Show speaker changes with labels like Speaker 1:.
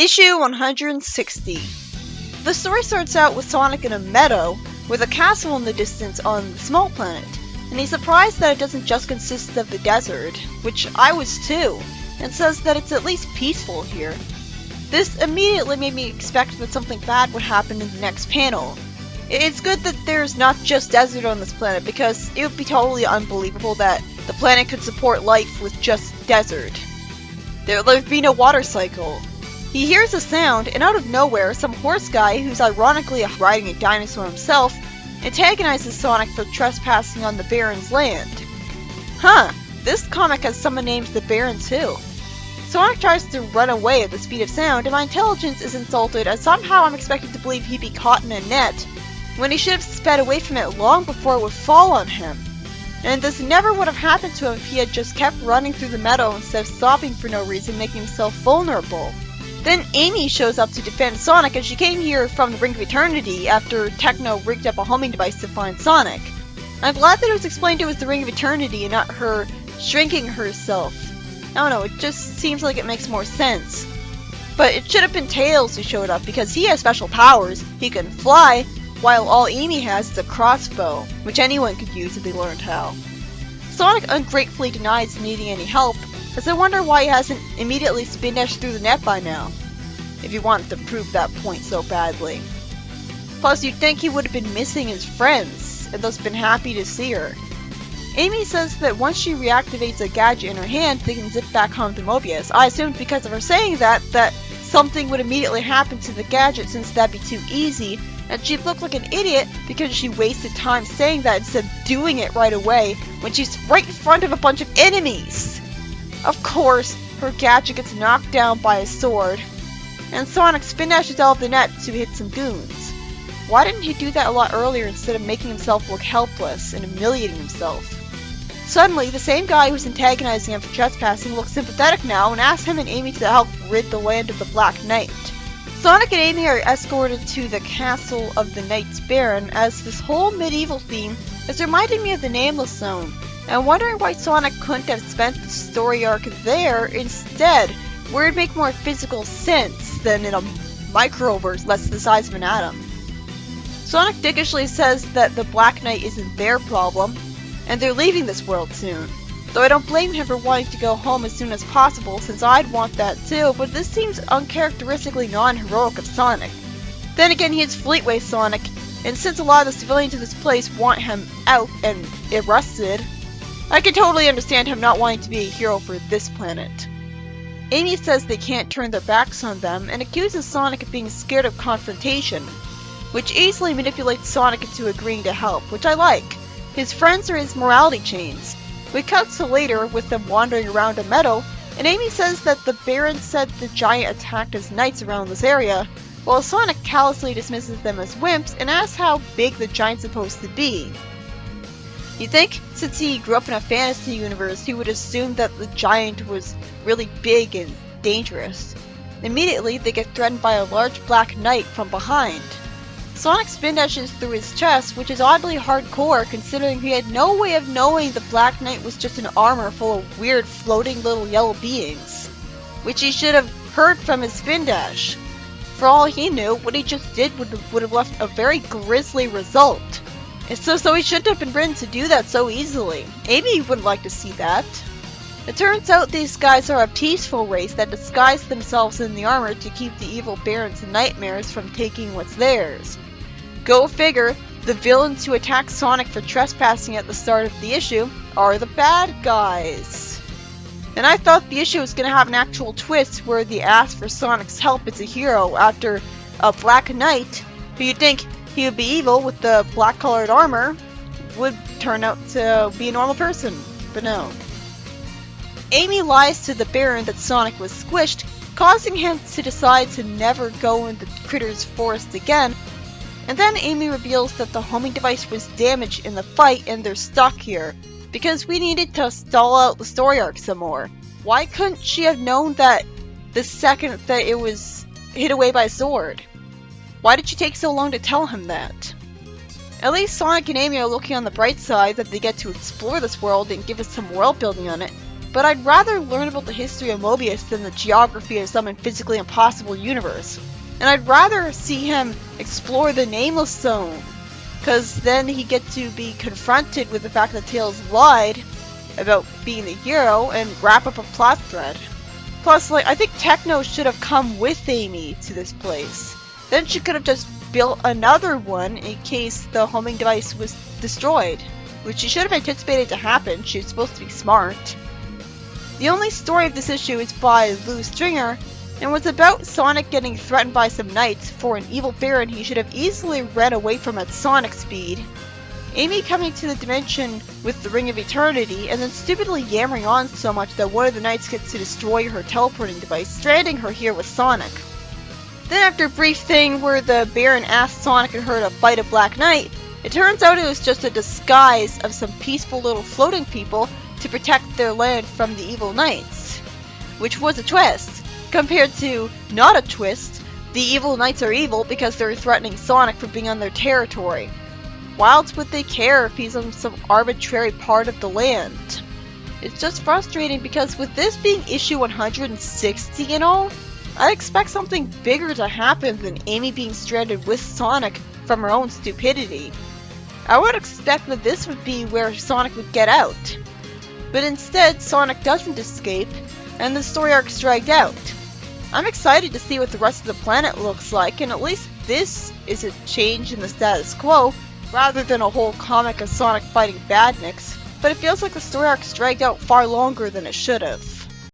Speaker 1: Issue 160. The story starts out with Sonic in a meadow, with a castle in the distance on the small planet, and he's surprised that it doesn't just consist of the desert, which I was too, and says that it's at least peaceful here. This immediately made me expect that something bad would happen in the next panel. It's good that there's not just desert on this planet, because it would be totally unbelievable that the planet could support life with just desert. There'd be no water cycle. He hears a sound, and out of nowhere, some horse guy, who's ironically riding a dinosaur himself, antagonizes Sonic for trespassing on the Baron's land. Huh, this comic has someone named the Baron too. Sonic tries to run away at the speed of sound, and my intelligence is insulted as somehow I'm expected to believe he'd be caught in a net, when he should have sped away from it long before it would fall on him. And this never would have happened to him if he had just kept running through the meadow instead of stopping for no reason, making himself vulnerable. Then Amy shows up to defend Sonic, as she came here from the Ring of Eternity after Techno rigged up a homing device to find Sonic. I'm glad that it was explained it was the Ring of Eternity and not her shrinking herself. I don't know, it just seems like it makes more sense. But it should have been Tails who showed up, because he has special powers. He can fly, while all Amy has is a crossbow, which anyone could use if they learned how. Sonic ungratefully denies needing any help, as I wonder why he hasn't immediately spin dashed through the net by now, if he wanted to prove that point so badly. Plus, you'd think he would have been missing his friends, and thus been happy to see her. Amy says that once she reactivates a gadget in her hand, they can zip back home to Mobius. I assumed because of her saying that something would immediately happen to the gadget, since that'd be too easy, and she'd look like an idiot because she wasted time saying that instead of doing it right away when she's right in front of a bunch of enemies. Of course, her gadget gets knocked down by a sword, and Sonic spin dashes out of the net to hit some goons. Why didn't he do that a lot earlier instead of making himself look helpless and humiliating himself? Suddenly, the same guy who's antagonizing him for trespassing looks sympathetic now and asks him and Amy to help rid the land of the Black Knight. Sonic and Amy are escorted to the castle of the Knight's Baron, as this whole medieval theme is reminding me of the Nameless Zone. I'm wondering why Sonic couldn't have spent the story arc there instead, where it'd make more physical sense than in a microverse less the size of an atom. Sonic dickishly says that the Black Knight isn't their problem, and they're leaving this world soon. Though I don't blame him for wanting to go home as soon as possible, since I'd want that too, but this seems uncharacteristically non-heroic of Sonic. Then again, he is Fleetway Sonic, and since a lot of the civilians of this place want him out and arrested, I can totally understand him not wanting to be a hero for this planet. Amy says they can't turn their backs on them, and accuses Sonic of being scared of confrontation, which easily manipulates Sonic into agreeing to help, which I like. His friends are his morality chains. We cut to later with them wandering around a meadow, and Amy says that the Baron said the giant attacked his knights around this area, while Sonic callously dismisses them as wimps and asks how big the giant's supposed to be. You'd think, since he grew up in a fantasy universe, he would assume that the giant was really big and dangerous. Immediately, they get threatened by a large black knight from behind. Sonic spin dashes through his chest, which is oddly hardcore considering he had no way of knowing the Black Knight was just an armor full of weird floating little yellow beings, which he should have heard from his spin dash. For all he knew, what he just did would have left a very grisly result. And so he shouldn't have been written to do that so easily. Amy wouldn't like to see that. It turns out these guys are a peaceful race that disguise themselves in the armor to keep the evil Baron's nightmares from taking what's theirs. Go figure, the villains who attack Sonic for trespassing at the start of the issue are the bad guys. And I thought the issue was going to have an actual twist where they ask for Sonic's help as a hero after a Black Knight, who you'd think he would be evil with the black-colored armor, would turn out to be a normal person, but no. Amy lies to the Baron that Sonic was squished, causing him to decide to never go in the Critter's forest again, and then Amy reveals that the homing device was damaged in the fight and they're stuck here, because we needed to stall out the story arc some more. Why couldn't she have known that the second that it was hit away by a sword? Why did she take so long to tell him that? At least Sonic and Amy are looking on the bright side that they get to explore this world and give us some world building on it. but I'd rather learn about the history of Mobius than the geography of some physically impossible universe. And I'd rather see him explore the Nameless Zone, because then he gets to be confronted with the fact that Tails lied about being the hero and wrap up a plot thread. Plus, I think Techno should have come with Amy to this place. Then she could have just built another one in case the homing device was destroyed, which she should have anticipated to happen. She's supposed to be smart. The only story of this issue is by Lou Stringer, and was about Sonic getting threatened by some knights for an evil baron he should have easily ran away from at Sonic speed. Amy coming to the dimension with the Ring of Eternity, and then stupidly yammering on so much that one of the knights gets to destroy her teleporting device, stranding her here with Sonic. Then after a brief thing where the Baron asked Sonic and her to fight a Black Knight, it turns out it was just a disguise of some peaceful little floating people to protect their land from the evil knights. Which was a twist. Compared to not a twist, the evil knights are evil because they're threatening Sonic for being on their territory. Why else would they care if he's on some arbitrary part of the land? It's just frustrating because with this being issue 160 and all, I expect something bigger to happen than Amy being stranded with Sonic from her own stupidity. I would expect that this would be where Sonic would get out. But instead, Sonic doesn't escape, and the story arc's dragged out. I'm excited to see what the rest of the planet looks like, and at least this is a change in the status quo, rather than a whole comic of Sonic fighting badniks, but it feels like the story arc's dragged out far longer than it should have.